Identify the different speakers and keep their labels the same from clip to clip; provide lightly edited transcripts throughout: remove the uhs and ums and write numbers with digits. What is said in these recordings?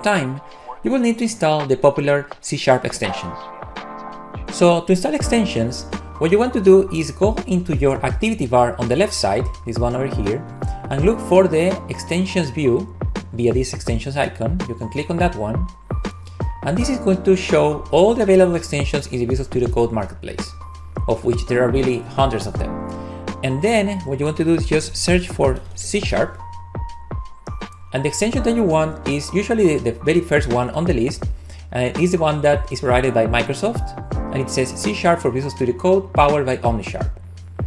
Speaker 1: time, you will need to install the popular C# extension. So to install extensions, what you want to do is go into your activity bar on the left side, this one over here, and look for the extensions view via this extensions icon. You can click on that one. And this is going to show all the available extensions in the Visual Studio Code Marketplace, of which there are really hundreds of them. And then what you want to do is just search for C#. And the extension that you want is usually the very first one on the list, and it is the one that is provided by Microsoft, and it says C# for Visual Studio Code powered by OmniSharp.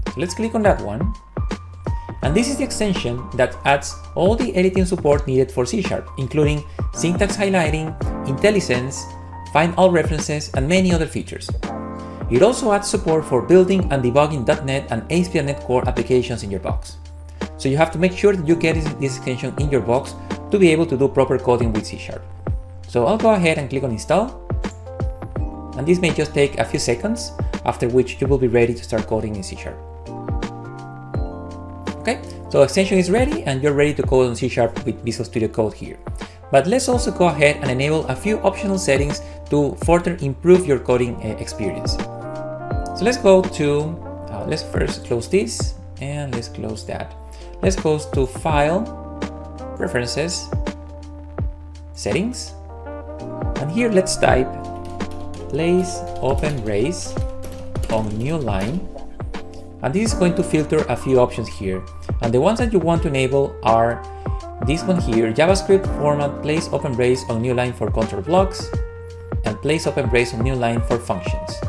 Speaker 1: So let's click on that one. And this is the extension that adds all the editing support needed for C#, including syntax highlighting, IntelliSense, find all references, and many other features. It also adds support for building and debugging .NET and ASP.NET Core applications in your box. So you have to make sure that you get this extension in your box to be able to do proper coding with C#. So I'll go ahead and click on install. And this may just take a few seconds, after which you will be ready to start coding in C#. Okay, so extension is ready and you're ready to code on C# with Visual Studio Code here. But let's also go ahead and enable a few optional settings to further improve your coding experience. So let's go to, let's first close this and let's close that. Let's go to File, Preferences, Settings, and here let's type Place Open Brace on New Line. And this is going to filter a few options here. And the ones that you want to enable are this one here, JavaScript format place open brace on new line for control blocks, and place open brace on new line for functions.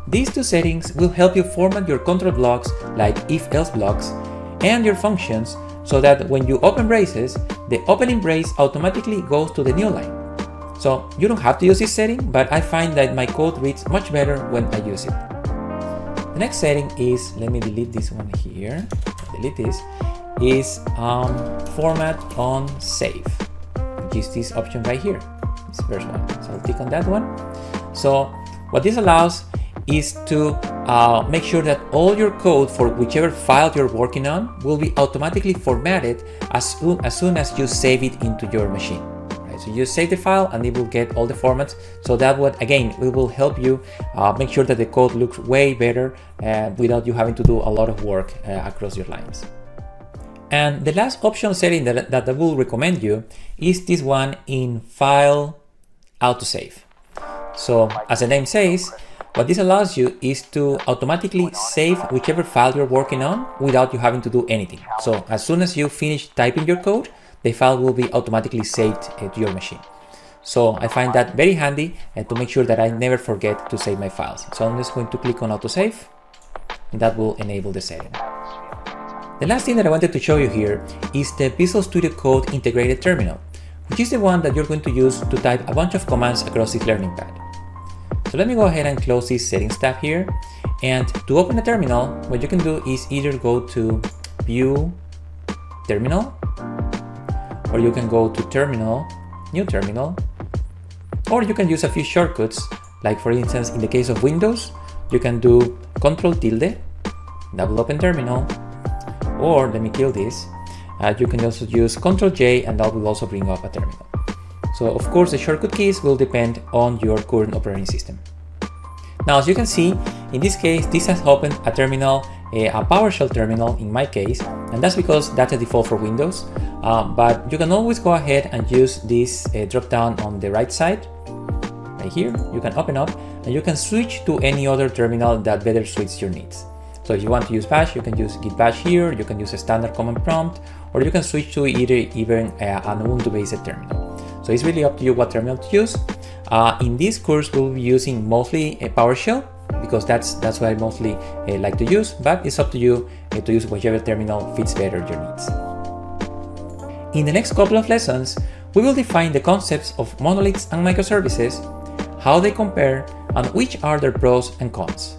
Speaker 1: These two settings will help you format your control blocks like if-else blocks and your functions so that when you open braces, the opening brace automatically goes to the new line. So you don't have to use this setting, but I find that my code reads much better when I use it. The next setting is, let me delete this one here, delete this, is format on save, which is this option right here, this first one. So I'll click on that one. So what this allows is to make sure that all your code for whichever file you're working on will be automatically formatted as soon as you save it into your machine. So you save the file and it will get all the formats. So that would, again, it will help you make sure that the code looks way better without you having to do a lot of work across your lines. And the last optional setting that I will recommend you is this one in File Autosave. So as the name says, what this allows you is to automatically save whichever file you're working on without you having to do anything. So as soon as you finish typing your code, the file will be automatically saved to your machine. So I find that very handy to make sure that I never forget to save my files. So I'm just going to click on autosave, and that will enable the setting. The last thing that I wanted to show you here is the Visual Studio Code Integrated Terminal, which is the one that you're going to use to type a bunch of commands across this learning pad. So let me go ahead and close this settings tab here. And to open a terminal, what you can do is either go to View Terminal, or you can go to Terminal, New Terminal, or you can use a few shortcuts, like for instance, in the case of Windows, you can do Ctrl+, that will open terminal, or let me kill this, you can also use Ctrl+J and that will also bring up a terminal. So of course the shortcut keys will depend on your current operating system. Now as you can see, in this case, this has opened a terminal, a PowerShell terminal in my case, and that's because that's a default for Windows. But you can always go ahead and use this drop down on the right side, right here. You can open up and you can switch to any other terminal that better suits your needs. So if you want to use Bash, you can use Git Bash here, you can use a standard command prompt, or you can switch to even an Ubuntu-based terminal. So it's really up to you what terminal to use. In this course, we'll be using mostly a PowerShell, because that's what I mostly like to use, but it's up to you to use whichever terminal fits better your needs. In the next couple of lessons, we will define the concepts of monoliths and microservices, how they compare, and which are their pros and cons.